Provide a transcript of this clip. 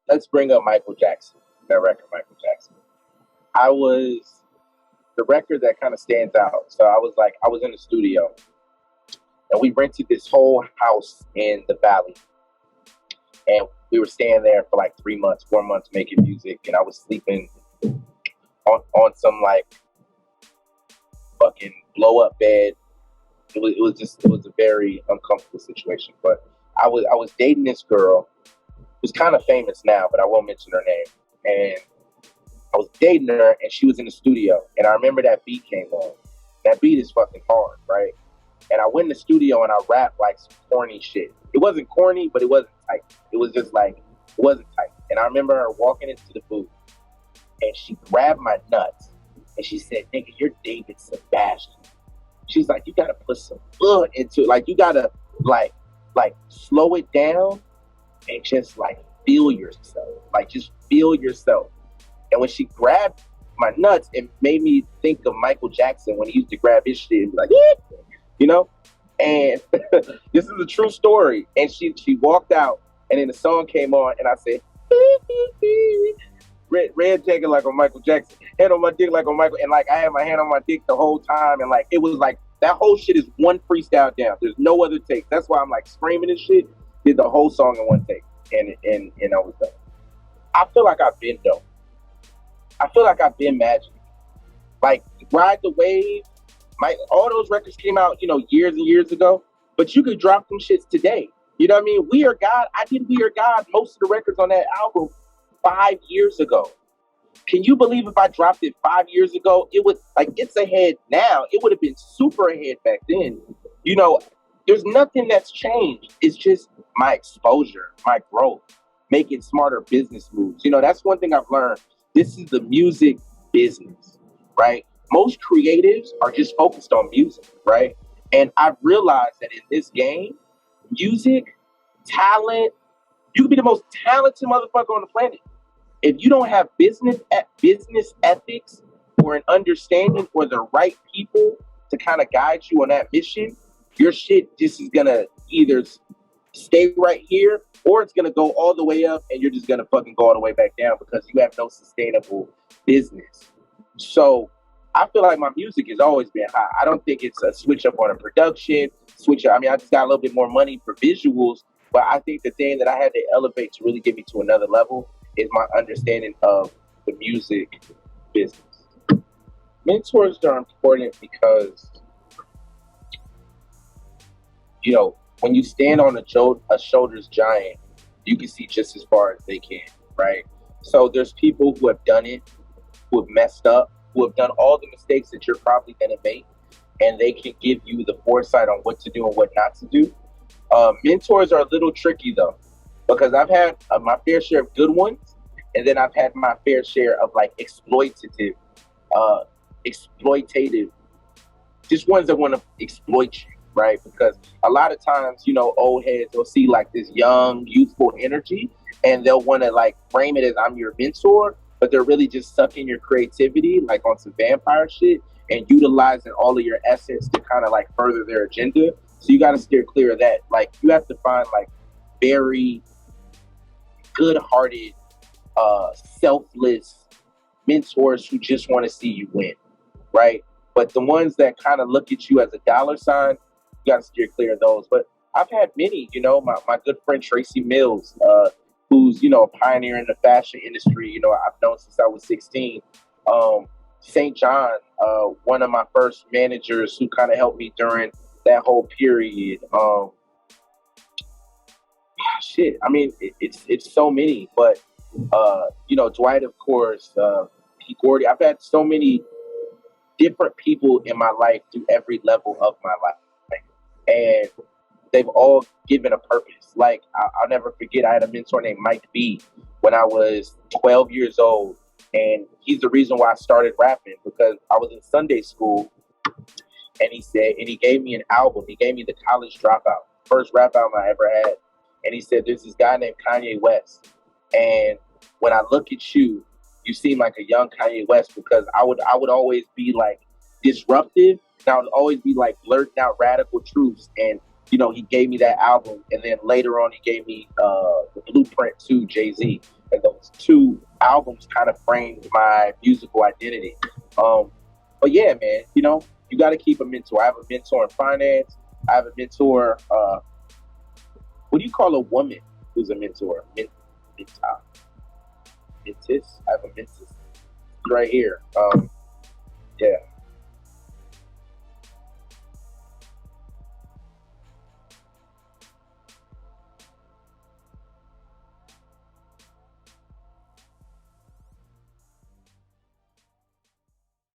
let's bring up Michael Jackson, that record, Michael Jackson. I was the record that kind of stands out. So I was in the studio and we rented this whole house in the valley. And we were staying there for like 3 months, 4 months making music. And I was sleeping on some like fucking blow up bed. It was a very uncomfortable situation. But I was dating this girl who's kind of famous now, but I won't mention her name. And I was dating her and she was in the studio. And I remember that beat came on. That beat is fucking hard, right? And I went in the studio and I rapped like some corny shit. It wasn't corny, but it wasn't tight. It was just like, it wasn't tight. And I remember her walking into the booth and she grabbed my nuts and she said, nigga, you're David Sabastian. She's like, you gotta put some blood into it. Like, you gotta like slow it down and just like feel yourself. Like, just feel yourself. And when she grabbed my nuts, it made me think of Michael Jackson when he used to grab his shit and be like, yeah, you know? And this is a true story. And she walked out and then the song came on and I said, red jacket like on Michael Jackson, hand on my dick like on Michael, and like I had my hand on my dick the whole time, and like it was like that whole shit is one freestyle down. There's no other take. That's why I'm like screaming and shit. Did the whole song in one take, and I was done. I feel like I've been dope. I feel like I've been magic. Like Ride the Wave, all those records came out, years and years ago, but you could drop them shits today. You know what I mean? We Are God. I did We Are God, most of the records on that album 5 years ago. Can you believe if I dropped it 5 years ago, it would like it's ahead now. It would have been super ahead back then. There's nothing that's changed. It's just my exposure, my growth, making smarter business moves. That's one thing I've learned. This is the music business, right? Most creatives are just focused on music, right? And I've realized that in this game, music, talent, you could be the most talented motherfucker on the planet. If you don't have business ethics or an understanding or the right people to kind of guide you on that mission, your shit just is gonna either stay right here or it's gonna go all the way up and you're just gonna fucking go all the way back down because you have no sustainable business. So I feel like my music has always been high. I don't think it's a switch up on a production, I just got a little bit more money for visuals, but I think the thing that I had to elevate to really get me to another level is my understanding of the music business. Mentors are important because, when you stand on a shoulder's giant, you can see just as far as they can, right? So there's people who have done it, who have messed up, who have done all the mistakes that you're probably going to make, and they can give you the foresight on what to do and what not to do. Mentors are a little tricky, though, because I've had my fair share of good ones, and then I've had my fair share of like exploitative, just ones that want to exploit you, right? Because a lot of times, old heads will see like this young, youthful energy, and they'll want to like frame it as I'm your mentor, but they're really just sucking your creativity like on some vampire shit and utilizing all of your essence to kind of like further their agenda. So you got to steer clear of that. Like you have to find like very good-hearted, selfless mentors who just want to see you win, right? But the ones that kind of look at you as a dollar sign, you got to steer clear of those. But I've had many, my good friend Tracy Mills, who's, a pioneer in the fashion industry, I've known since I was 16. St. John, one of my first managers who kind of helped me during that whole period. It's so many, but Dwight, of course, P. Gordy. I've had so many different people in my life through every level of my life, and they've all given a purpose. Like I'll never forget, I had a mentor named Mike B when I was 12 years old, and he's the reason why I started rapping because I was in Sunday school, and he gave me an album. He gave me The College Dropout, first rap album I ever had. And he said, there's this guy named Kanye West. And when I look at you, you seem like a young Kanye West because I would always be like disruptive. And I would always be like blurting out radical truths. And, he gave me that album. And then later on, he gave me the blueprint to Jay-Z. and those two albums kind of framed my musical identity. But yeah, man, you know, you got to keep a mentor. I have a mentor in finance. I have a mentor. What do you call a woman who's a mentor? Mentor. Mentis. I have a mentis right here. Yeah.